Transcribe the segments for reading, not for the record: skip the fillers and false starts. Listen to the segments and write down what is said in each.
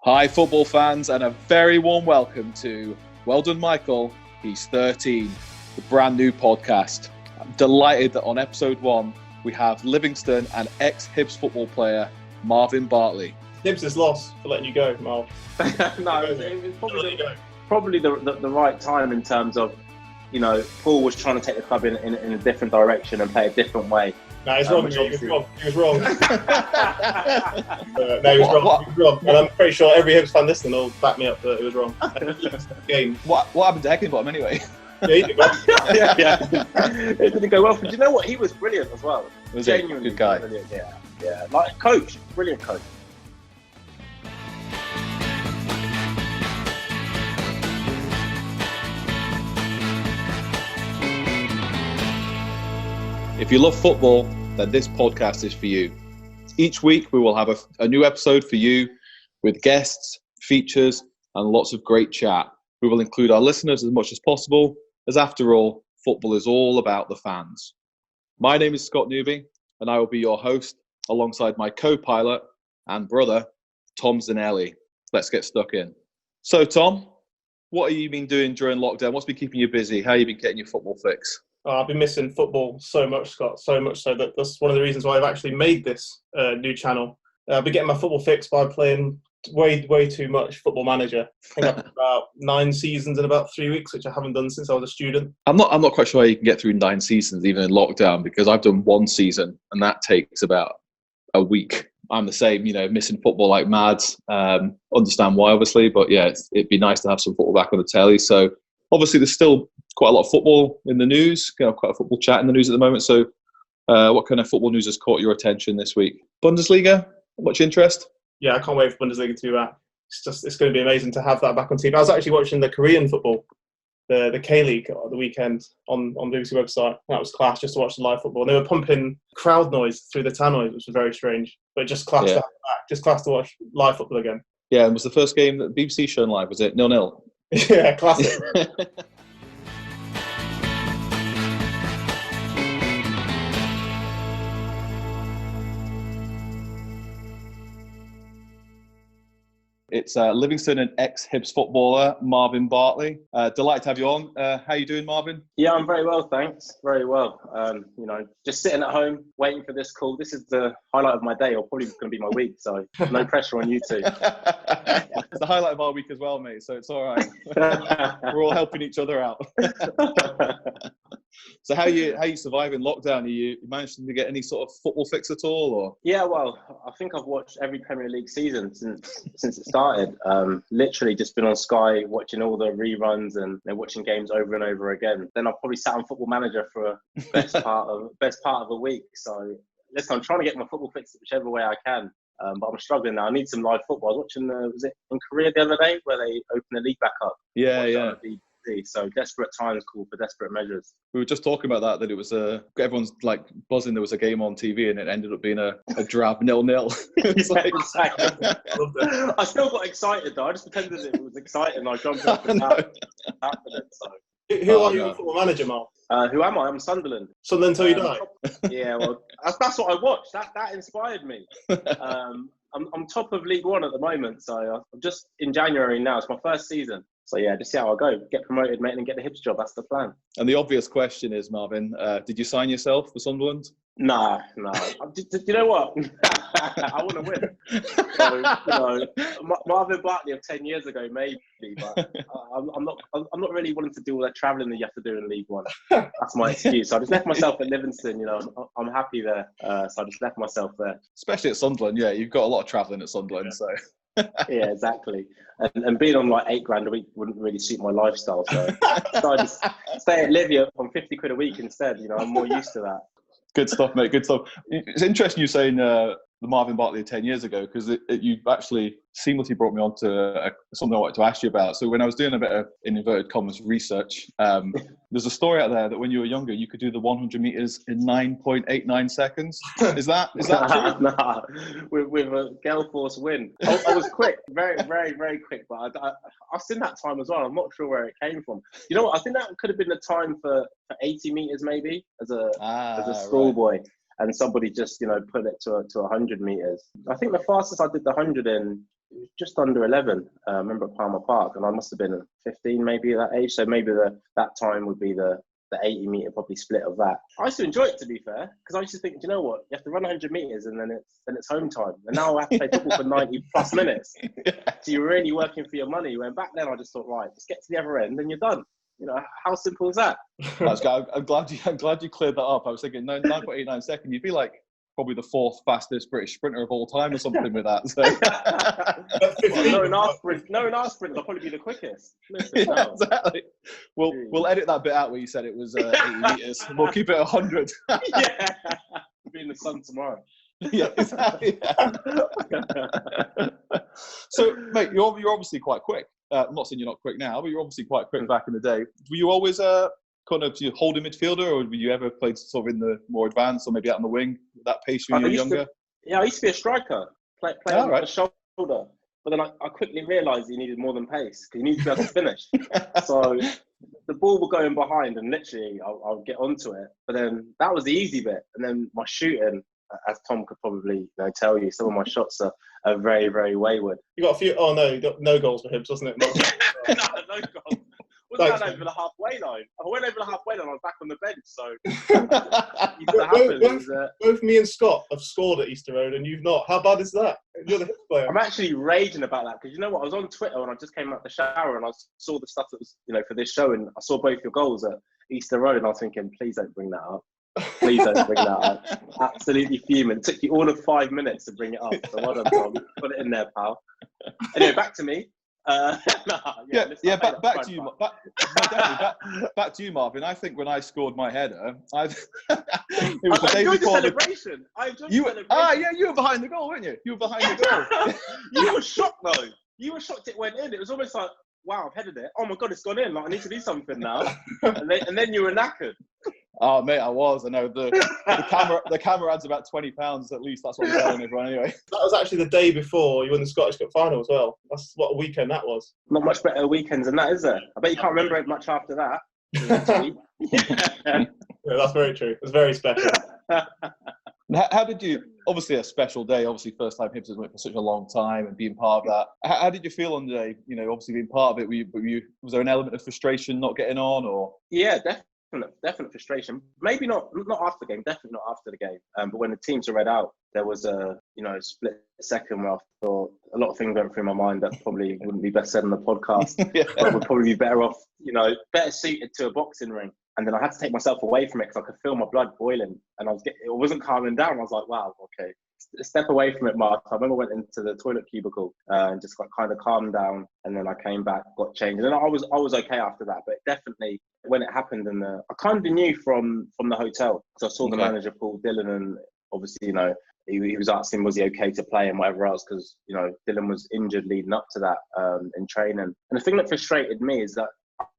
Hi, football fans, and a very warm welcome to Well Done, Michael. He's 13, the brand new podcast. I'm delighted that on episode 1, we have Livingston and ex-Hibs football player Marvin Bartley. Hibs is lost for letting you go, Marv. No, it was probably the right time in terms of, Paul was trying to take the club in a different direction and play a different way. No, he's wrong. He was wrong. No, he was wrong. He was wrong. And I'm pretty sure every Hibs fan listening will back me up that he was wrong. Game. What happened to Heckingbottom anyway? Yeah, he did well. yeah. It didn't go well. But you know what? He was brilliant as well. Was genuinely good guy. Brilliant. Yeah. Like coach, brilliant coach. If you love football, then this podcast is for you. Each week we will have a new episode for you with guests, features, and lots of great chat. We will include our listeners as much as possible, as after all, football is all about the fans. My name is Scott Newby, and I will be your host alongside my co-pilot and brother, Tom Zanelli. Let's get stuck in. So, Tom, what have you been doing during lockdown? What's been keeping you busy? How have you been getting your football fix? I've been missing football so much, Scott, so much so that that's one of the reasons why I've actually made this new channel. I've been getting my football fix by playing way too much Football Manager. I think I've done about 9 seasons in about 3 weeks, which I haven't done since I was a student. I'm not quite sure how you can get through 9 seasons, even in lockdown, because I've done 1 season, and that takes about a week. I'm the same, missing football like mad. Understand why, obviously, but yeah, it'd be nice to have some football back on the telly. So obviously, there's still quite a lot of football in the news, quite a football chat in the news at the moment. So what kind of football news has caught your attention this week? Bundesliga? Much interest? Yeah, I can't wait for Bundesliga to be back. It's going to be amazing to have that back on TV. I was actually watching the Korean football, the K-League at the weekend on BBC website. That was class, just to watch the live football. And they were pumping crowd noise through the tannoys, which was very strange. But just class to have it back. Just class to watch live football again. Yeah, and was the first game that BBC shown live, was it 0-0? Yeah, classic. It's Livingston and ex-Hibs footballer Marvin Bartley. Delighted to have you on. How are you doing, Marvin? Yeah, I'm very well, thanks. Very well. Just sitting at home, waiting for this call. This is the highlight of my day, or probably going to be my week, so no pressure on you two. It's the highlight of our week as well, mate, so it's all right. We're all helping each other out. So how you surviving lockdown? Are you managing to get any sort of football fix at all? Or? Yeah, well, I think I've watched every Premier League season since it started. Literally just been on Sky watching all the reruns and watching games over and over again. Then I've probably sat on Football Manager for a best part of a week. So listen, I'm trying to get my football fixed whichever way I can. But I'm struggling now. I need some live football. I was watching, was it in Korea the other day where they opened the league back up? Yeah. So desperate times call for desperate measures. We were just talking about that it was everyone's like buzzing. There was a game on TV and it ended up being a drab 0-0. Exactly. I still got excited though. I just pretended it was exciting. I jumped up and happened. So. Who are you, Football Manager, Mark? Who am I? I'm Sunderland. Sunderland until you die? Yeah, well, that's what I watched. That inspired me. I'm top of League One at the moment, so I'm just in January now. It's my first season. So yeah, just see how I go. Get promoted, mate, and get the Hibs job. That's the plan. And the obvious question is, Marvin, did you sign yourself for Sunderland? No. Do you know what? I want to win. So, Marvin Bartley of 10 years ago, maybe, but I'm not really wanting to do all that travelling that you have to do in League One. That's my excuse. So I just left myself at Livingston. I'm happy there. So I just left myself there. Especially at Sunderland, yeah. You've got a lot of travelling at Sunderland, so. Yeah, exactly. And being on like $8,000 a week wouldn't really suit my lifestyle. So I decided to stay at Livia on 50 quid a week instead. I'm more used to that. Good stuff, mate. Good stuff. It's interesting you saying the Marvin Bartley 10 years ago, because you actually seamlessly brought me on to something I wanted to ask you about. So when I was doing a bit of, in inverted commas, research, there's a story out there that when you were younger, you could do the 100 metres in 9.89 seconds. Is that true? Nah, with a gale force wind. I was quick, very, very, very quick, but I've seen that time as well. I'm not sure where it came from. You know what? I think that could have been the time for 80 metres maybe as a schoolboy. Right. And somebody just, put it to 100 metres. I think the fastest I did the 100 in was just under 11. I remember at Palmer Park, and I must have been 15 maybe at that age. So maybe that time would be the 80 metre probably split of that. I used to enjoy it, to be fair, because I used to think, do you know what? You have to run 100 metres and then it's home time. And now I have to play football for 90 plus minutes. So you're really working for your money. When back then I just thought, right, just get to the other end and you're done. You know, how simple is that? I'm glad you cleared that up. I was thinking 9.89 seconds. You'd be like probably the 4th fastest British sprinter of all time or something with that. So. Well, no, in our sprint, I'll probably be the quickest. Listen, yeah, exactly. We'll edit that bit out where you said it was 80 metres. We'll keep it 100. Yeah, we'll be in the sun tomorrow. Yeah, exactly. So, mate, you're obviously quite quick. I'm not saying you're not quick now, but you're obviously quite quick back in the day. Were you always kind of holding midfielder, or were you ever played sort of in the more advanced, or maybe out on the wing, that pace when you were younger? I used to be a striker, play on the shoulder. But then I quickly realised you needed more than pace, because you need to be able to finish. So the ball would go in behind, and literally I'll get onto it. But then that was the easy bit. And then my shooting, as Tom could probably tell you, some of my shots are very, very wayward. You got a few. Oh no, you got no goals for Hibs, wasn't it? No goals. Wasn't that over the halfway line? I went over the halfway line. I was back on the bench. So both me and Scott have scored at Easter Road, and you've not. How bad is that? You're the Hibs player. I'm actually raging about that, because you know what? I was on Twitter and I just came out the shower and I saw the stuff that was for this show, and I saw both your goals at Easter Road, and I was thinking, please don't bring that up. Please don't bring that up. Absolutely fuming. It took you all of 5 minutes to bring it up. So well done, Tom. Put it in there, pal. Anyway, back to me. Back to you. Back to you, Marvin. I think when I scored my header, it was the day before the celebration. You were behind the goal, weren't you? You were behind the goal. You were shocked though. You were shocked it went in. It was almost like, wow, I've headed it. Oh my God, it's gone in. Like, I need to do something now. and then you were knackered. Oh mate, I was. I know the camera adds about £20 at least. That's what I'm telling everyone anyway. That was actually the day before you won the Scottish Cup final as well. That's what a weekend that was. Not much better weekends than that, is there? I bet you can't remember it much after that. Yeah, that's very true. It was very special. How did you? Obviously, a special day. Obviously, first time Hibs has went for such a long time, and being part of that. How did you feel on the day? Obviously being part of it. Was there an element of frustration not getting on, or? Yeah, definite frustration. Maybe not after the game. Definitely not after the game. But when the teams were read out, there was a split second where I thought a lot of things went through my mind that probably wouldn't be best said on the podcast. But would probably be better off, better suited to a boxing ring. And then I had to take myself away from it because I could feel my blood boiling, and it wasn't calming down. I was like, wow, okay, step away from it, Mark. I remember I went into the toilet cubicle and just got kind of calmed down, and then I came back, got changed, and then I was okay after that. But definitely when it happened, and I kind of knew from the hotel, because I saw the manager Paul Dillon, and obviously he was asking was he okay to play and whatever else, because Dillon was injured leading up to that in training. And the thing that frustrated me is that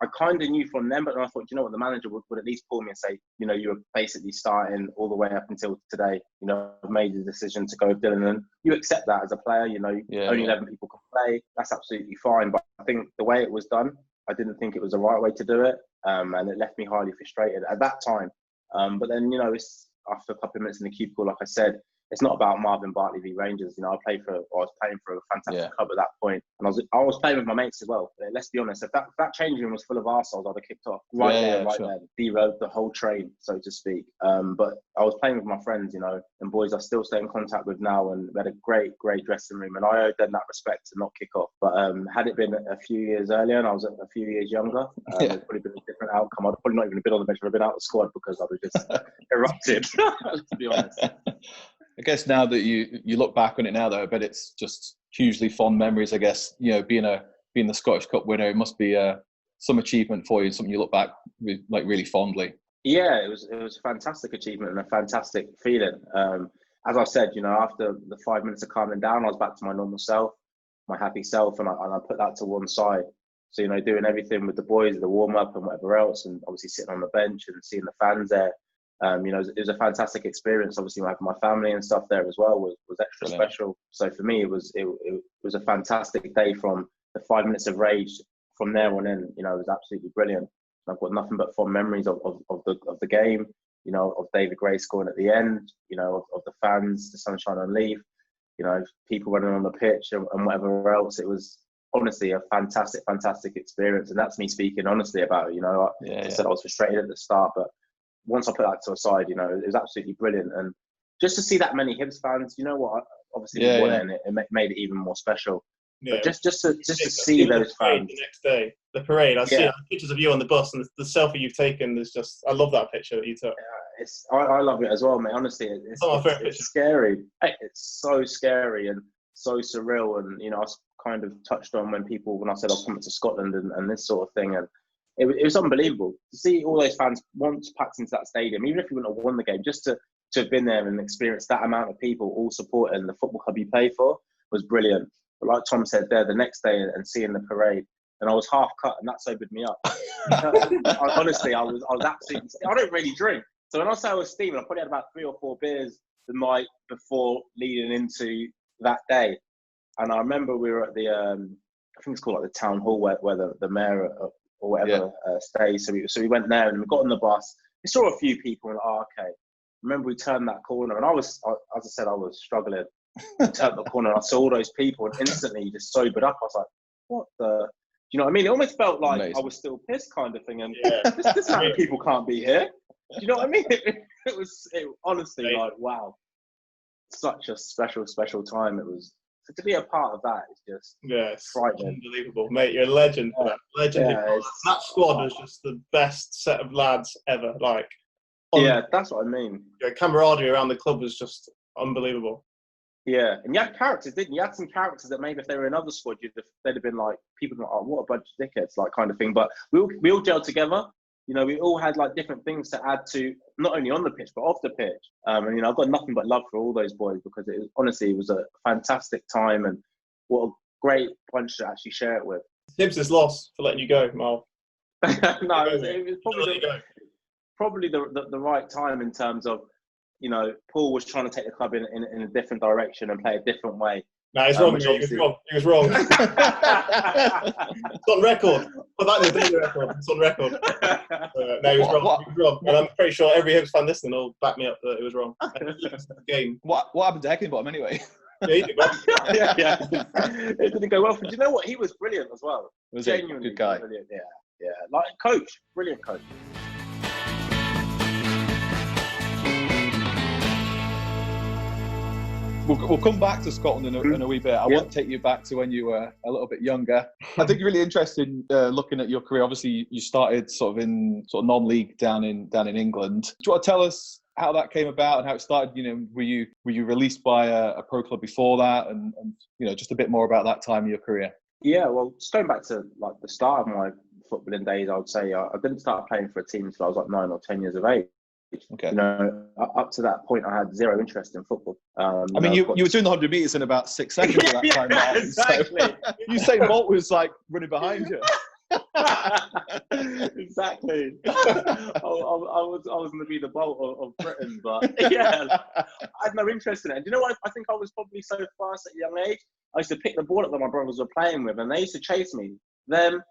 I kind of knew from them, but I thought, the manager would at least call me and say, you were basically starting all the way up until today. I've made the decision to go with Dillon, and you accept that as a player. Only 11 people can play. That's absolutely fine. But I think the way it was done, I didn't think it was the right way to do it, and it left me highly frustrated at that time. But then, it's after a couple of minutes in the cubicle, like I said, it's not about Marvin Bartley v Rangers. I was playing for a fantastic club at that point, and I was playing with my mates as well. Let's be honest, if that changing room was full of arseholes, I'd have kicked off then, derailed the whole train, so to speak. But I was playing with my friends, and boys I still stay in contact with now, and we had a great dressing room, and I owed them that respect to not kick off. But had it been a few years earlier and I was a few years younger, it would probably been a different outcome. I'd probably not even been on the bench. I'd have been out of the squad because I was just erupted. To be honest. I guess now that you look back on it now, though, I bet it's just hugely fond memories. I guess being the Scottish Cup winner, it must be some achievement for you, something you look back with really fondly. Yeah, it was a fantastic achievement and a fantastic feeling. As I said, after the 5 minutes of calming down, I was back to my normal self, my happy self, and I put that to one side. So doing everything with the boys, the warm up and whatever else, and obviously sitting on the bench and seeing the fans there. It was a fantastic experience. Obviously, my family and stuff there as well was extra special. So for me, it was a fantastic day. From the 5 minutes of rage, from there on in, it was absolutely brilliant. I've got nothing but fond memories of the game. Of David Gray scoring at the end. Of the fans, the sunshine on leave. people running on the pitch and whatever else. It was honestly a fantastic experience, and that's me speaking honestly about it. I said I was frustrated at the start, but once I put that to the side, it was absolutely brilliant. And just to see that many Hibs fans, obviously we won it, and it made it even more special. Yeah, but just to see those fans. The next day, the parade. I see pictures of you on the bus, and the selfie you've taken is just. I love that picture that you took. Yeah, I love it as well, mate. Honestly, it's scary. It's so scary and so surreal. And I kind of touched on when I said I'll come to Scotland and this sort of thing, and it was unbelievable to see all those fans once packed into that stadium. Even if you wouldn't have won the game, just to have been there and experienced that amount of people all supporting the football club you play for was brilliant. But like Tom said there, the next day and seeing the parade, and I was half cut, and that sobered me up. Honestly, I was absolutely. I don't really drink, so when I say I was steaming, I probably had about 3 or 4 beers the night before leading into that day. And I remember we were at the I think it's called like the town hall where the mayor or whatever stays. So we went there and we got on the bus. We saw a few people and okay. Remember we turned that corner, and as I said, I was struggling. Turned the corner, and I saw all those people, and instantly just sobered up. I was like, "What the?" Do you know what I mean? It almost felt like I was still pissed, kind of thing. And this many people can't be here. Do you know what I mean? It was honestly like, wow, such a special time. It was to be a part of that. It's just frightening, unbelievable, mate. You're a legend for that. Legend. That squad was just the best set of lads ever. Like, that's what I mean. Camaraderie around the club was just unbelievable. Yeah, and you had characters, didn't you? You had some characters that maybe if they were in other squad, they'd have been like, people like, oh, what a bunch of dickheads, like kind of thing. But we all gelled together. We all had like different things to add to, not only on the pitch, but off the pitch. And I've got nothing but love for all those boys because it was a fantastic time, and what a great bunch to actually share it with. Hibs' loss for letting you go, Marv. No, it was probably the right time in terms of, Paul was trying to take the club in a different direction and play a different way. No, he's wrong. He was wrong. It's on record. Put that in the daily record. It's on record. No, he was wrong. He was wrong. And I'm pretty sure every Hibs fan listening will back me up that it was wrong. Game. What happened to Heckingbottom anyway? Yeah, he did well. It didn't go well. But do you know what? He was brilliant as well. Was genuinely good guy. Brilliant. Yeah. Like coach, brilliant coach. We'll come back to Scotland in a wee bit. I want to take you back to when you were a little bit younger. I think you're really interested looking at your career. Obviously, you started sort of non-league down in England. Do you want to tell us how that came about and how it started? Were you released by a pro club before that, and just a bit more about that time in your career? Yeah, well, just going back to like the start of my footballing days, I would say I didn't start playing for a team until I was like 9 or 10 years of age. Okay. Up to that point, I had zero interest in football. You were doing the 100 metres in about 6 seconds at that time. Yeah, exactly. So, Usain Bolt was like running behind you. Exactly. I was going to be the Bolt of Britain, but I had no interest in it. And you know what? I think I was probably so fast at a young age. I used to pick the ball up that my brothers were playing with, and they used to chase me. Them,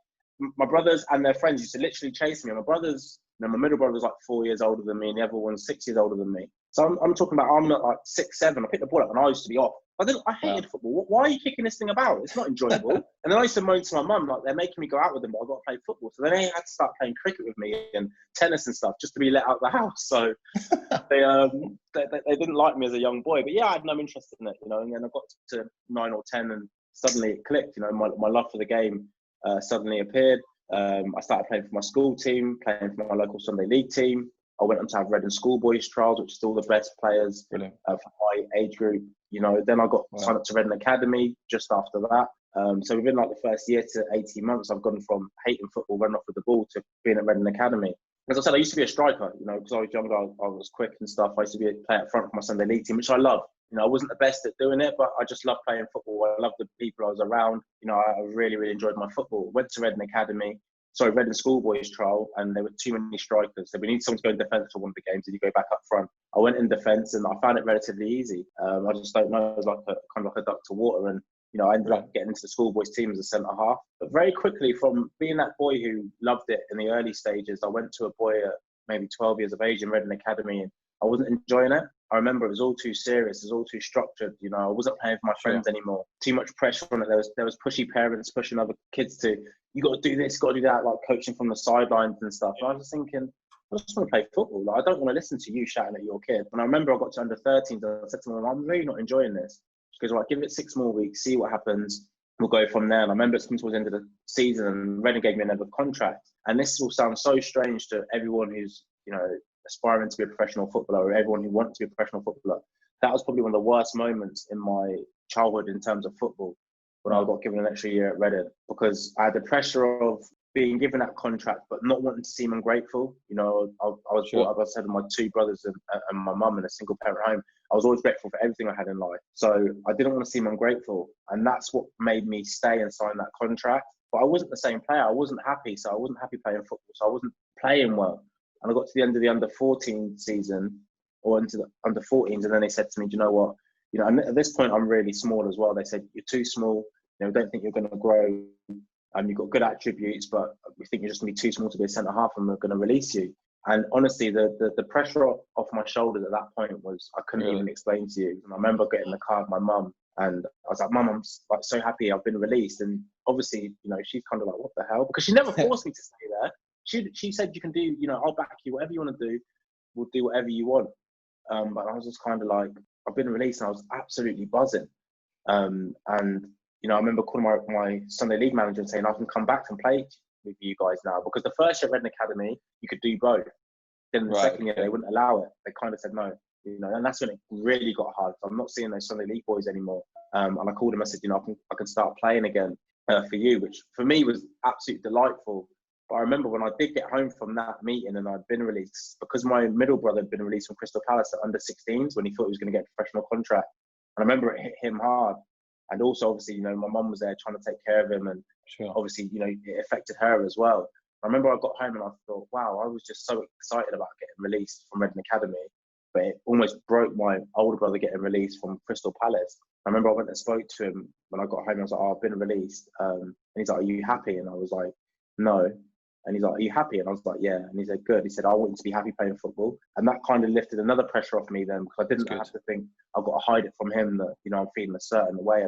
my brothers and their friends used to literally chase me. And my brothers. My middle brother was like 4 years older than me, and the other one's 6 years older than me. So I'm talking about I'm not like 6, 7. I picked the ball up, and I used to be off. I hated football. Why are you kicking this thing about? It's not enjoyable. And then I used to moan to my mum, like, they're making me go out with them, but I've got to play football. So then they had to start playing cricket with me and tennis and stuff just to be let out of the house. So they didn't like me as a young boy. But yeah, I had no interest in it, And then I got to 9 or 10, and suddenly it clicked. My love for the game suddenly appeared. I started playing for my school team, playing for my local Sunday league team. I went on to have Reading schoolboys trials, which is all the best players for my age group. Then I got signed up to Reading Academy just after that. So within like the first year to 18 months, I've gone from hating football, running off with the ball, to being at Reading Academy. As I said, I used to be a striker, because I was younger, I was quick and stuff. I used to play up front for my Sunday league team, which I love. I wasn't the best at doing it, but I just loved playing football. I loved the people I was around. I really, really enjoyed my football. Went to Reading schoolboys trial, and there were too many strikers. So we need someone to go in defence for one of the games, and you go back up front. I went in defence, and I found it relatively easy. I just don't know, it was like kind of like a duck to water. And I ended up getting into the schoolboys team as a centre half. But very quickly, from being that boy who loved it in the early stages, I went to a boy at maybe 12 years of age in Reading Academy, and I wasn't enjoying it. I remember it was all too serious, it was all too structured. You know, I wasn't playing for my friends anymore. Too much pressure on it. There was pushy parents pushing other kids to, you got to do this, got to do that, like coaching from the sidelines and stuff. And I was just thinking, I just want to play football. Like, I don't want to listen to you shouting at your kid. And I remember I got to under 13s and I said to my mum, I'm really not enjoying this. She goes, right, give it 6 more weeks, see what happens. We'll go from there. And I remember it's come towards the end of the season and Reading gave me another contract. And this will sound so strange to everyone who's, you know, aspiring to be a professional footballer, or everyone who wants to be a professional footballer. That was probably one of the worst moments in my childhood in terms of football, when I got given an extra year at Reading, because I had the pressure of being given that contract but not wanting to seem ungrateful. You know, I was brought up, as I said, with my 2 brothers and my mum in a single parent home. I was always grateful for everything I had in life, so I didn't want to seem ungrateful, and that's what made me stay and sign that contract. But I wasn't the same player. I wasn't happy, so I wasn't happy playing football, so I wasn't playing well. And I got to the end of the under 14 season, or into the under 14s, and then they said to me, do you know what? You know, and at this point I'm really small as well. They said, you're too small. You know, we don't think you're going to grow. You've got good attributes, but we think you're just going to be too small to be a centre half, and we're going to release you. And honestly, the pressure off my shoulders at that point was, I couldn't even explain to you. And I remember getting in the car with my mum, and I was like, Mum, I'm like so happy I've been released. And obviously, you know, she's kind of like, what the hell? Because she never forced me to stay there. She said, you can do, you know, I'll back you, whatever you want to do, we'll do whatever you want. But I was just kind of like, I've been released, and I was absolutely buzzing. And, you know, I remember calling my Sunday League manager and saying, I can come back and play with you guys now. Because the first year at Reading Academy, you could do both. Then the second year, they wouldn't allow it. They kind of said no. You know, and that's when it really got hard. I'm not seeing those Sunday League boys anymore. And I called him, I said, you know, I can start playing again for you, which for me was absolutely delightful. But I remember when I did get home from that meeting and I'd been released, because my middle brother had been released from Crystal Palace at under 16s when he thought he was going to get a professional contract. And I remember it hit him hard. And also, obviously, you know, my mum was there trying to take care of him. And obviously, you know, it affected her as well. I remember I got home and I thought, wow, I was just so excited about getting released from Reading Academy. But it almost broke my older brother getting released from Crystal Palace. I remember I went and spoke to him when I got home. I was like, oh, I've been released. And he's like, are you happy? And I was like, no. And he's like, are you happy? And I was like, yeah. And he said, good. He said, I want you to be happy playing football. And that kind of lifted another pressure off me then, because I didn't have to think I've got to hide it from him that, you know, I'm feeling a certain way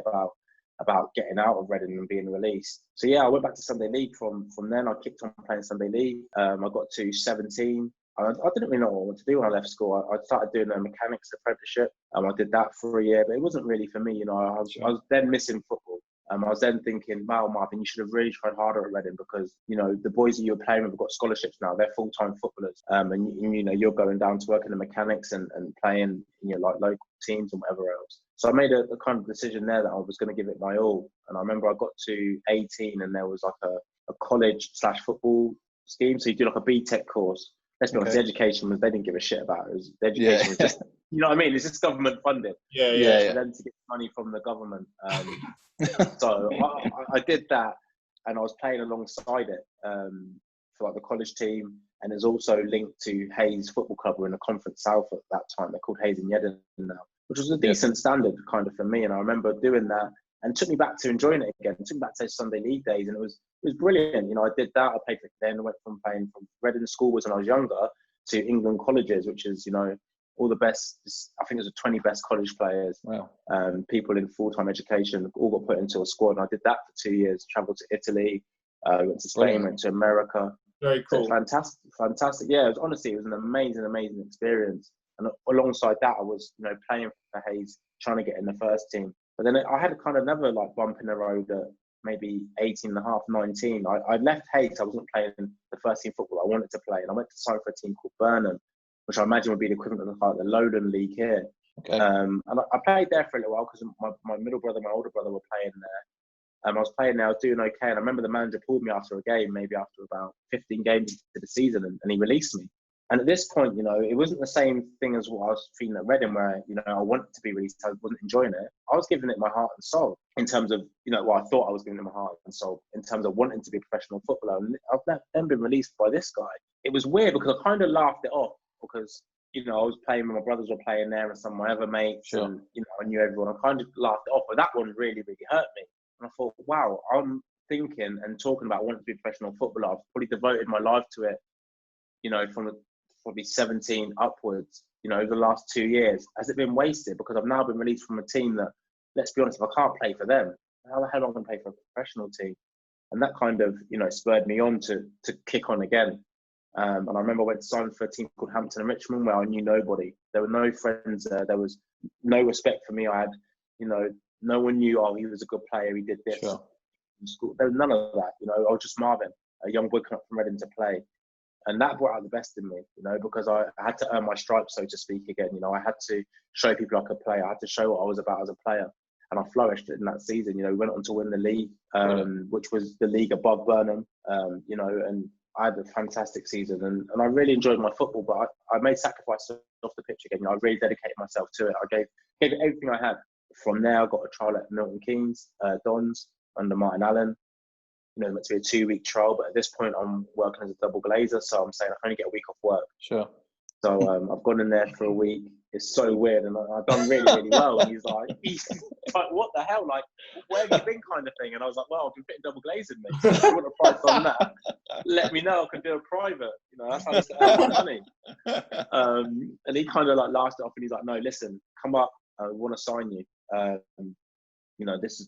about getting out of Reading and being released. So yeah, I went back to Sunday League from then. I kicked on playing Sunday League. I got to 17. I didn't really know what I wanted to do when I left school. I started doing a mechanics apprenticeship. I did that for a year, but it wasn't really for me. You know, I was then missing football. I was then thinking, wow, Marvin, you should have really tried harder at Reading, because, you know, the boys that you were playing with have got scholarships now. They're full-time footballers. And you know, you're going down to work in the mechanics and playing in your like local teams and whatever else. So I made a kind of decision there that I was going to give it my all. And I remember I got to 18 and there was like a college/football scheme. So you do like a BTEC course. Let's be honest, the education was, they didn't give a shit about it. The education was just, you know what I mean? It's just government funded. For them to get money from the government. So I did that, and I was playing alongside it for like the college team, and it's also linked to Hayes Football Club. We're in the Conference South at that time. They're called Hayes and Yedden now, which was a decent standard kind of for me. And I remember doing that, and it took me back to enjoying it again. It took me back to those Sunday League days, and it was brilliant. You know, I did that. I played for then. I went from playing from Reading School was when I was younger to England colleges, which is, you know, all the best. I think it was the 20 best college players. Wow. People in full-time education all got put into a squad. And I did that for 2 years. Travelled to Italy, went to Spain, went to America. Very cool. So fantastic. Yeah, it was an amazing experience. And alongside that, I was, you know, playing for Hayes, trying to get in the first team. But then I had a kind of another like bump in the road at maybe 18 and a half, 19. I left Hayes. I wasn't playing the first team football I wanted to play. And I went to sign for a team called Burnham, which I imagine would be the equivalent of like the Lowland League here. Okay. And I played there for a little while because my middle brother, my older brother were playing there. I was playing there, I was doing okay. And I remember the manager pulled me after a game, maybe after about 15 games into the season, and he released me. And at this point, you know, it wasn't the same thing as what I was feeling at Reading, where, you know, I wanted to be released. I wasn't enjoying it. I was giving it my heart and soul in terms of, you know, I thought I was giving it my heart and soul in terms of wanting to be a professional footballer. And I've then been released by this guy. It was weird because I kind of laughed it off because, you know, I was playing, my brothers were playing there and some of my other mates, and, you know, I knew everyone. I kind of laughed it off, but that one really, really hurt me. And I thought, wow, I'm thinking and talking about wanting to be a professional footballer. I've probably devoted my life to it, you know, from probably 17 upwards. you know, over the last 2 years, has it been wasted? Because I've now been released from a team that, let's be honest, if I can't play for them, how the hell am I going to play for a professional team? And that kind of, you know, spurred me on to kick on again. And I remember I went to sign for a team called Hampton and Richmond, where I knew nobody. There were no friends there. There was no respect for me. I had, you know, no one knew, oh, he was a good player, he did this. Sure. There was none of that. You know, I was just Marvin, a young boy coming up from Reading to play. And that brought out the best in me, you know, because I had to earn my stripes, so to speak, again. You know, I had to show people I could play. I had to show what I was about as a player. And I flourished in that season. You know, we went on to win the league, which was the league above Burnham, you know, and I had a fantastic season. And I really enjoyed my football, but I made sacrifices off the pitch again. You know, I really dedicated myself to it. I gave it everything I had. From there, I got a trial at Milton Keynes, Dons, under Martin Allen. You know, meant to be a 2-week trial, but at this point I'm working as a double glazer, so I'm saying I can only get a week off work. Sure. So I've gone in there for a week. It's so weird, and I've done really, really well. And he's like, what the hell? Like, where have you been, kind of thing? And I was like, well, I've been fitting double glazing, mate. So if you want a price on that, let me know. I can do a private. You know, that's how I just earn my money. And he kind of like laughed it off, and he's like, no, listen, come up. I want to sign you. You know, this is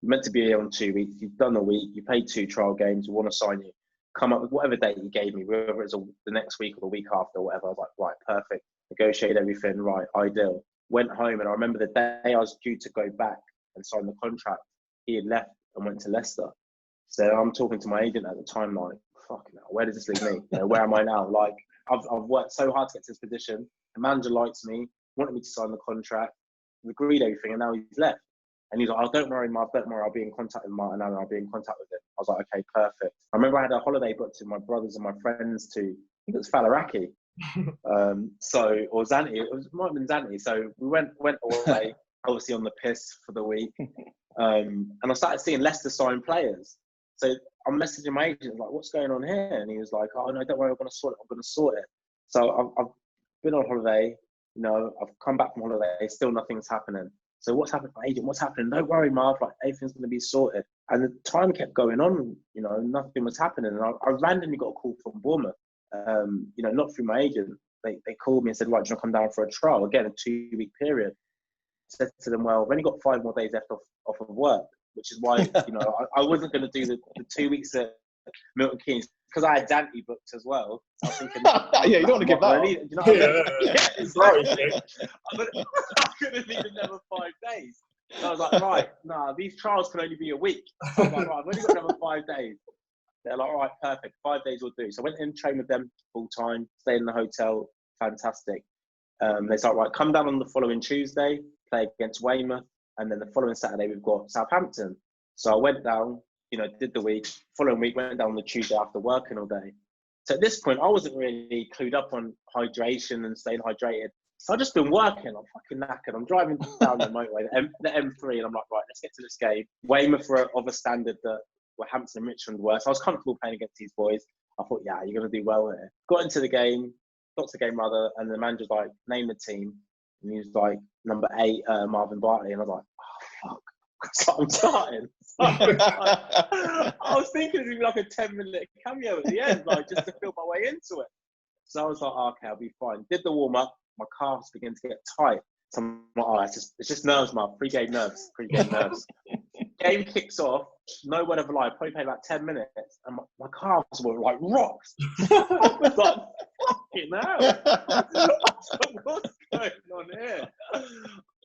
you're meant to be here on 2 weeks. You've done a week. You played 2 trial games. We want to sign you. Come up with whatever date you gave me, whether it's the next week or the week after or whatever. I was like, right, perfect. Negotiated everything, right, ideal. Went home, and I remember the day I was due to go back and sign the contract, he had left and went to Leicester. So I'm talking to my agent at the time, like, fuck now, where does this leave me? You know, where am I now? Like, I've worked so hard to get to this position. The manager likes me, wanted me to sign the contract, we agreed everything, and now he's left. And he's like, oh, don't worry, Marv, don't worry, I'll be in contact with Martin Allen, I'll be in contact with him. I was like, okay, perfect. I remember I had a holiday booked with my brothers and my friends to, I think it was Faliraki. Or Zante, it might have been Zante. So we went away, obviously on the piss for the week. And I started seeing Leicester sign players. So I'm messaging my agent, like, what's going on here? And he was like, oh, no, don't worry, I'm going to sort it. So I've been on holiday, you know, I've come back from holiday, still nothing's happening. So what's happening, my agent? What's happening? Don't worry, Marv, like, everything's going to be sorted. And the time kept going on, you know, nothing was happening. And I randomly got a call from Bournemouth, you know, not through my agent. They called me and said, right, do you want to come down for a trial? Again, a 2-week period. I said to them, well, I've only got 5 more days left off of work, which is why, you know, I wasn't going to do the 2 weeks at Milton Keynes, because I had Dante booked as well. I was thinking, yeah, you don't want to give that up. You know what I mean? Yeah, exactly. I could have needed another 5 days. So I was like, right, nah, these trials can only be a week. I was like, right, I've only got another 5 days. They're like, all right, perfect, 5 days will do. So I went in, trained with them full time, stayed in the hotel, fantastic. They said, right, come down on the following Tuesday, play against Weymouth, and then the following Saturday we've got Southampton. So I went down, you know, did the week. Following week, went down on the Tuesday after working all day. So at this point, I wasn't really clued up on hydration and staying hydrated. So I've just been working. I'm fucking knackered. I'm driving down the motorway, the M3, and I'm like, right, let's get to this game. Weymouth were of a standard that where Hampton and Richmond were. So I was comfortable playing against these boys. I thought, yeah, you're going to do well here. Got to the game rather, and the manager's like, name the team. And he was like, number 8, Marvin Bartley. And I was like, oh, fuck. So I'm starting. So I was thinking it'd be like a 10-minute cameo at the end, like just to feel my way into it. So I was like, oh, okay, I'll be fine. Did the warm-up. My calves began to get tight. So I'm like, oh, it's just nerves, Marv. Pre-game nerves. Game kicks off. No word of a lie. Probably played about 10 minutes, and my calves were like rocks. I was like, fucking hell. I was like, what's going on here?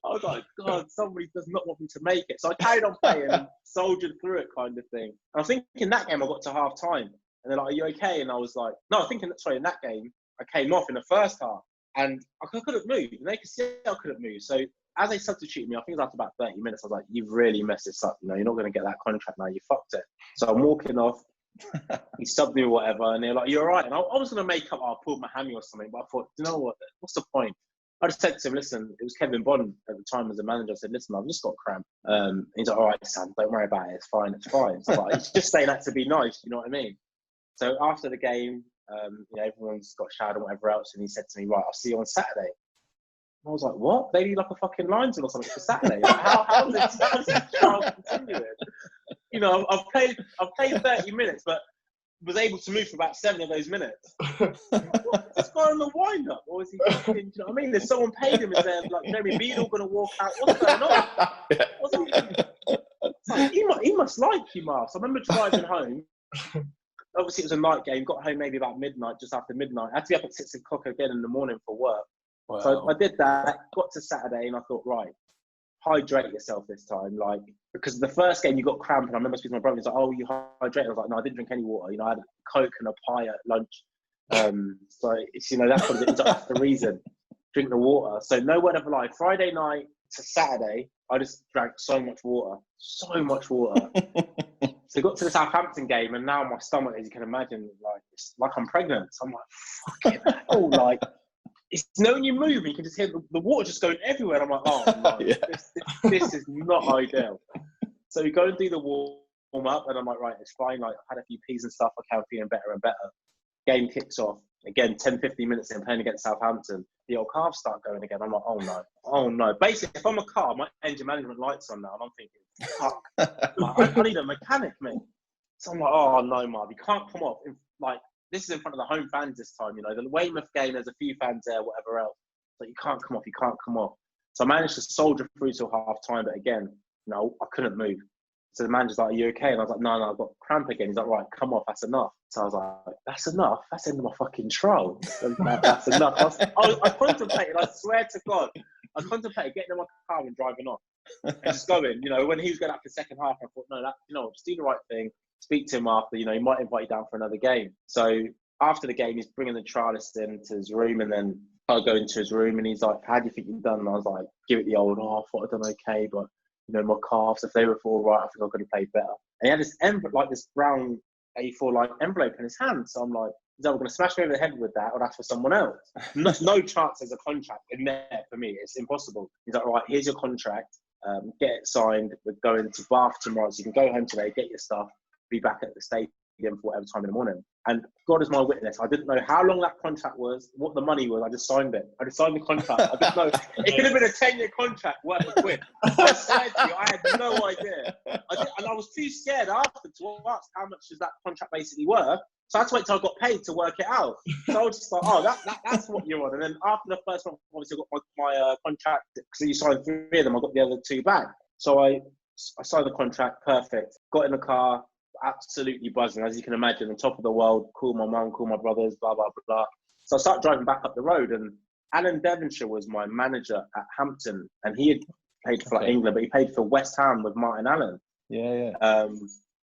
I was like, God, somebody does not want me to make it. So I carried on playing and soldiered through it, kind of thing. And I think in that game I got to half time, and they're like, are you okay? And I was like, no, I think in that game I came off in the first half, and I couldn't move. And they could see I couldn't move. So as they substituted me, I think it was after about 30 minutes, I was like, you've really messed this up. You know, you're not going to get that contract now. You fucked it. So I'm walking off. He subbed me or whatever, and they're like, you're all right. And I was going to make up, I pulled my hammy or something, but I thought, you know what? What's the point? I just said to him, listen, it was Kevin Bond at the time as a manager. I said, listen, I've just got cramp. He's like, all right, Sam, don't worry about it. It's fine. So like, he's just saying that to be nice. You know what I mean? So after the game, you know, everyone's got showered and whatever else. And he said to me, right, I'll see you on Saturday. I was like, what? They need like a fucking linesman or something for Saturday. Like, how's this trial continuing? You know, I've played 30 minutes, but was able to move for about 7 of those minutes. What, is this guy on the wind-up? Or is he fucking, do you know what I mean? There's someone paid him, is there like Jeremy Beadle going to walk out? What's going on? Like, he must like you, Marv. So I remember driving home. Obviously, it was a night game. Got home maybe about midnight, just after midnight. I had to be up at 6 o'clock again in the morning for work. Wow. So I did that, got to Saturday, and I thought, right, hydrate yourself this time. Like, because the first game you got cramp, and I remember speaking to my brother, he's like, oh, you hydrate? I was like, no, I didn't drink any water. You know, I had a Coke and a pie at lunch. So it's, you know, that's what it is. That's the reason. Drink the water. So no word of a lie. Friday night to Saturday, I just drank so much water. So much water. So I got to the Southampton game, and now my stomach, as you can imagine, like, it's like I'm pregnant. So I'm like, fucking hell, like, it's, you know, when you move, you can just hear the water just going everywhere. And I'm like, oh, no, Yeah. this is not ideal. So we go and do the warm up, and I'm like, right, it's fine. Like, I've had a few peas and stuff. I can't feeling better and better. Game kicks off. Again, 10, 15 minutes in, playing against Southampton. The old calves start going again. I'm like, oh no. Basically, if I'm a car, my engine management light's on now, and I'm thinking, fuck. Like, I need a mechanic, mate. So I'm like, oh no, Marv, you can't come off. Like, this is in front of the home fans this time, you know. The Weymouth game, there's a few fans there, whatever else. But you can't come off. So I managed to soldier through till half time, but again, no, I couldn't move. So the manager's like, are you okay? And I was like, no, I've got cramp again. He's like, right, come off, that's enough. So I was like, that's enough? That's the end of my fucking trial. That's enough. I contemplated, I swear to God, I contemplated getting in my car and driving off. And just going, you know, when he was going up the second half, I thought, no, you know, just do the right thing. Speak to him after, you know, he might invite you down for another game. So after the game, he's bringing the trialist into his room, and then I go into his room, and he's like, how do you think you've done? And I was like, give it the old, I thought I'd done okay, but you know, my calves, if they were all right, I think I could have played better. And he had this envelope, like this brown A4 like envelope in his hand. So I'm like, is that going to smash me over the head with that, or that's for someone else? No chance there's a contract in there for me. It's impossible. He's like, right, here's your contract. Get it signed. We're going to Bath tomorrow, so you can go home today, get your stuff, be back at the stadium for whatever time in the morning. And God is my witness, I didn't know how long that contract was, what the money was. I just signed it. I just signed the contract. I didn't know. It could have been a 10-year contract worth a quid. I swear to you, I had no idea. And I was too scared after to ask how much is that contract basically worth. So I had to wait till I got paid to work it out. So I was just like, oh, that's what you're on. And then after the first one, obviously I got my contract, because you signed 3 of them, I got the other 2 back. So I signed the contract, perfect. Got in the car, absolutely buzzing, as you can imagine, on top of the world. Call my mum, call my brothers, blah, blah, blah. So I started driving back up the road, and Alan Devonshire was my manager at Hampton, and he had played for England, but he played for West Ham with Martin Allen. Yeah.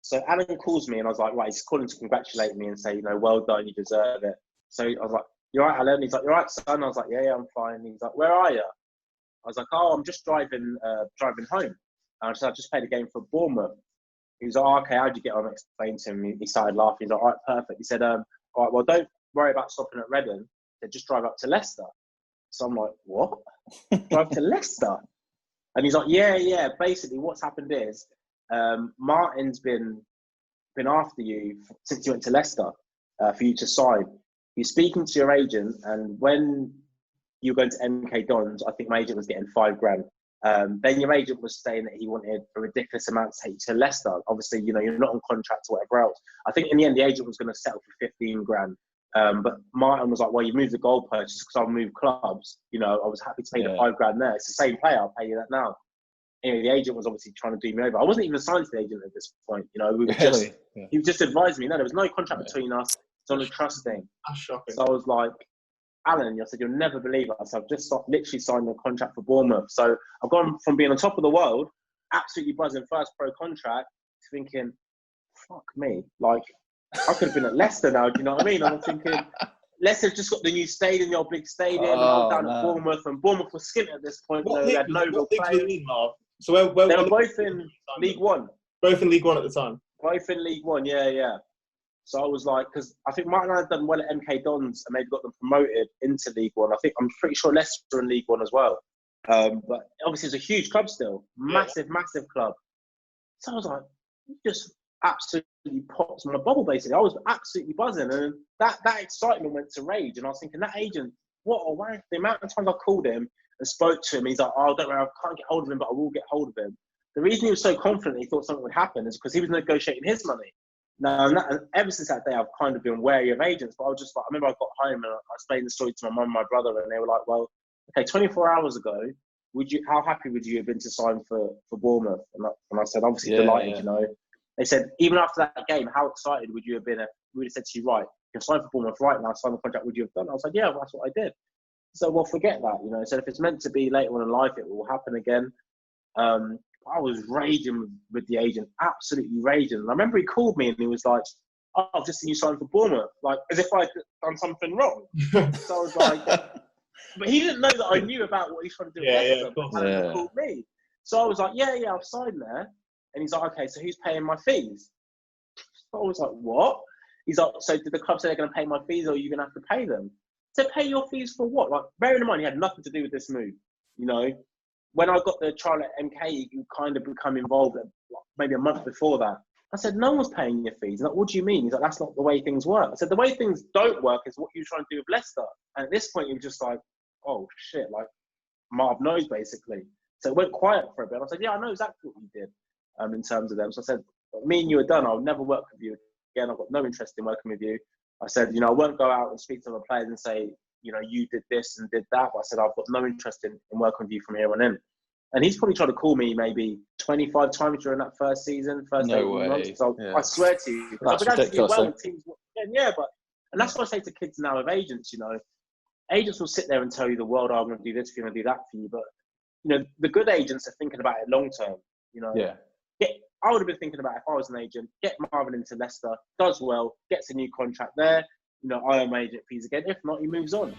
So Alan calls me, and I was like, right, he's calling to congratulate me and say, you know, well done, you deserve it. So I was like, you're right, Alan? He's like, you're right, son? I was like, yeah, I'm fine. He's like, where are you? I was like, oh, I'm just driving home. And I just played a game for Bournemouth. He was like, oh, okay, how'd you get on? I explained to him. He started laughing. He's like, all right, perfect. He said, all right, well, don't worry about stopping at Reading. They just drive up to Leicester. So I'm like, what? Drive to Leicester? And he's like, yeah. Basically, what's happened is Martin's been after you since you went to Leicester for you to sign. He's speaking to your agent, and when you were going to MK Dons, I think my agent was getting $5,000. Then your agent was saying that he wanted a ridiculous amount to take you to Leicester. Obviously, you know, you're not on contract or whatever else. I think in the end, the agent was going to settle for $15,000. But Martin was like, well, you moved the goal purchase because I've moved clubs. You know, I was happy to pay the $5,000 there. It's the same player. I'll pay you that now. Anyway, the agent was obviously trying to do me over. I wasn't even signed to the agent at this point. You know, he just advised me. No, there was no contract between us. It's on a trust thing. That's shocking. So I was like, Alan, I said, you'll never believe it. So I've just literally signed a contract for Bournemouth. So I've gone from being on top of the world, absolutely buzzing, first pro contract, to thinking, fuck me. Like, I could have been at Leicester now, do you know what I mean? I'm thinking, Leicester's just got the new stadium, the old big stadium, and I was down at Bournemouth, and Bournemouth was skint at this point. They had no real players. So where they were both in League One. Both in League One at the time? Both in League One, yeah. So I was like, because I think Martin and I had done well at MK Dons and maybe got them promoted into League One. I'm pretty sure Leicester are in League One as well. But obviously it's a huge club still. Massive club. So I was like, just absolutely popped my bubble basically. I was absolutely buzzing. And that excitement went to rage. And I was thinking, that agent, what a wank. The amount of times I called him and spoke to him, he's like, oh, don't worry, I can't get hold of him, but I will get hold of him. The reason he was so confident he thought something would happen is because he was negotiating his money. Now, and ever since that day, I've kind of been wary of agents. But I was just like, I remember I got home and I explained the story to my mum and my brother, and they were like, "Well, okay, 24 hours ago, how happy would you have been to sign for Bournemouth?" And I said, obviously delighted. You know, they said even after that game, how excited would you have been if we would have said to you, "Right, you're signed for Bournemouth right now, sign the contract"? Would you have done? I was like, "Yeah, well, that's what I did." So, well, forget that. You know, so if it's meant to be later on in life, it will happen again. I was raging with the agent, absolutely raging. And I remember he called me and he was like, "Oh, I've just seen you sign for Bournemouth," like as if I'd done something wrong. So I was like, but he didn't know that I knew about what he's trying to do. He called me. So I was like, yeah, I've signed there. And he's like, "Okay, so who's paying my fees?" So I was like, "What?" He's like, "So did the club say they're going to pay my fees, or are you going to have to pay them?" So pay your fees for what? Like, bearing in mind, he had nothing to do with this move, you know. When I got the trial at MK, you kind of become involved maybe a month before that. I said, "No one's paying your fees." He's like, "What do you mean?" He's like, "That's not the way things work." I said, "The way things don't work is what you're trying to do with Leicester." And at this point, he was just like, "Oh, shit," like Marv knows, basically. So it went quiet for a bit. I said, "Yeah, I know exactly what you did in terms of them." So I said, "Me and you are done. I'll never work with you again. I've got no interest in working with you." I said, "You know, I won't go out and speak to other players and say, you know, you did this and did that." But I said, "I've got no interest in working with you from here on in." And he's probably tried to call me maybe 25 times during that first season, first 18 months. So I swear to you, I began to do well with teams. And that's what I say to kids now with agents. You know, agents will sit there and tell you the world, "Oh, I'm going to do this for you, I'm going to do that for you." But you know, the good agents are thinking about it long term. You know, I would have been thinking about, if I was an agent, get Marvin into Leicester, does well, gets a new contract there. You know, I owe my agent fees again. If not, he moves on.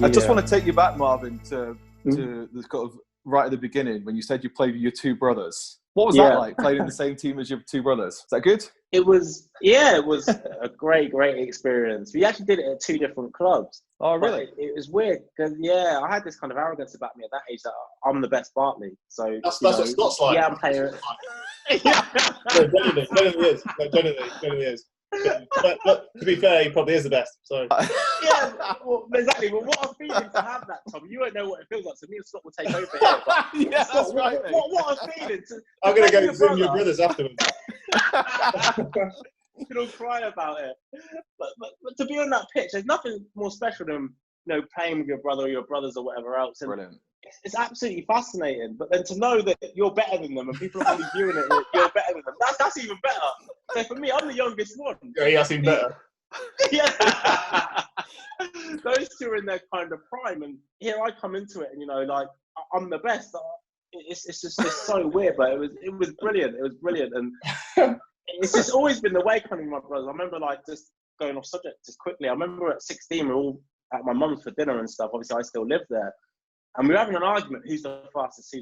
I just want to take you back, Marvin, to the kind of right at the beginning when you said you played with your two brothers. What was that like, playing in the same team as your two brothers? Is that good? It was a great experience. We actually did it at two different clubs. Oh, really? It was weird because, I had this kind of arrogance about me at that age that I'm the best Bartley. So that's what Scott's like. Yeah, I'm playing. Genuinely is. But to be fair, he probably is the best. So yeah, well, exactly. Well, what a feeling to have that, Tom. You won't know what it feels like. So me and Scott will take over here. But yeah, Scott, that's right. What a feeling! I'm gonna go zoom your brothers afterwards. You can all cry about it. But to be on that pitch, there's nothing more special than playing with your brother or your brothers or whatever else. And brilliant. It's absolutely fascinating. But then to know that you're better than them and people are only viewing it that you're better than them, that's even better. So for me, I'm the youngest one. Yeah, that's even better. Yeah. Those two are in their kind of prime, and here I come into it, and I'm the best. It's so weird, but it was brilliant. It was brilliant, and it's just always been the way coming with my brothers. I remember just going off subject just quickly. I remember at 16, we were all at my mum's for dinner and stuff. Obviously, I still lived there. And we were having an argument, who's the fastest.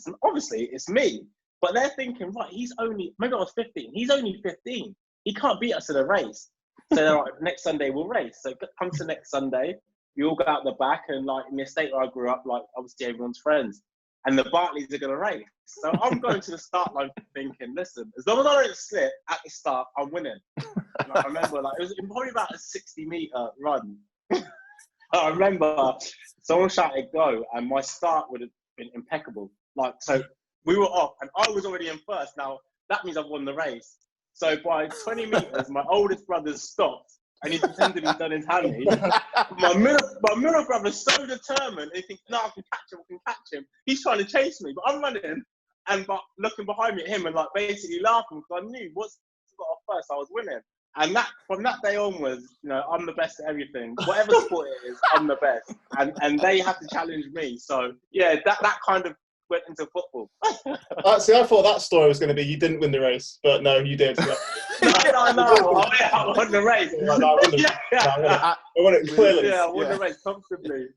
And obviously, it's me. But they're thinking, right, maybe I was 15. He's only 15. He can't beat us in a race. So they're like, next Sunday we'll race. So come to next Sunday, we all go out the back, and in the estate where I grew up, obviously everyone's friends. And the Bartleys are going to race. So I'm going to the start line thinking, listen, as long as I don't slip at the start, I'm winning. And I remember, it was probably about a 60-metre run. I remember someone shouted go, and my start would have been impeccable. So we were off, and I was already in first. Now, that means I've won the race. So by 20 metres, my oldest brother's stopped, and he pretended he'd done his hammy. My middle brother's so determined, he thinks, no, I can catch him. He's trying to chase me, but I'm running, and looking behind me at him and basically laughing, because I knew once I got off first, I was winning. And from that day onwards, I'm the best at everything. Whatever sport it is, I'm the best. And they have to challenge me. So, yeah, that kind of went into football. See, I thought that story was going to be you didn't win the race, but no, you did. No. I won the race. I won it clearly. Yeah, I won the race comfortably.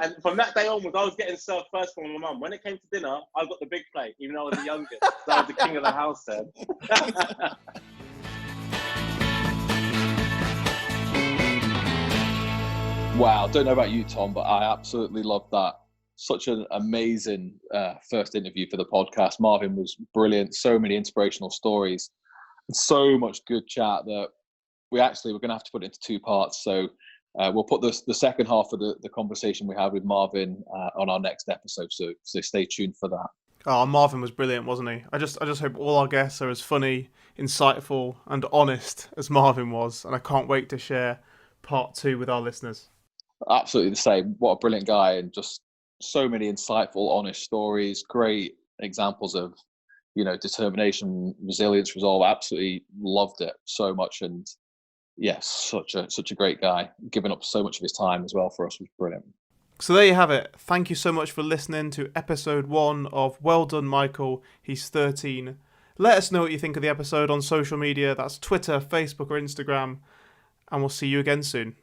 And from that day onwards, I was getting served first from my mum. When it came to dinner, I got the big plate, even though I was the youngest. So I was the king of the house then. Wow, don't know about you, Tom, but I absolutely loved that. Such an amazing first interview for the podcast. Marvin was brilliant. So many inspirational stories. And so much good chat that we're going to have to put it into two parts. So we'll put the second half of the conversation we had with Marvin on our next episode. So stay tuned for that. Oh, Marvin was brilliant, wasn't he? I just hope all our guests are as funny, insightful, and honest as Marvin was, and I can't wait to share part 2 with our listeners. Absolutely the same. What a brilliant guy, and just so many insightful, honest stories. Great examples of, determination, resilience, resolve. Absolutely loved it so much, and yes, such a great guy. Giving up so much of his time as well for us was brilliant. So there you have it. Thank you so much for listening to episode 1 of Well Done, Michael. He's 13. Let us know what you think of the episode on social media. That's Twitter, Facebook, or Instagram. And we'll see you again soon.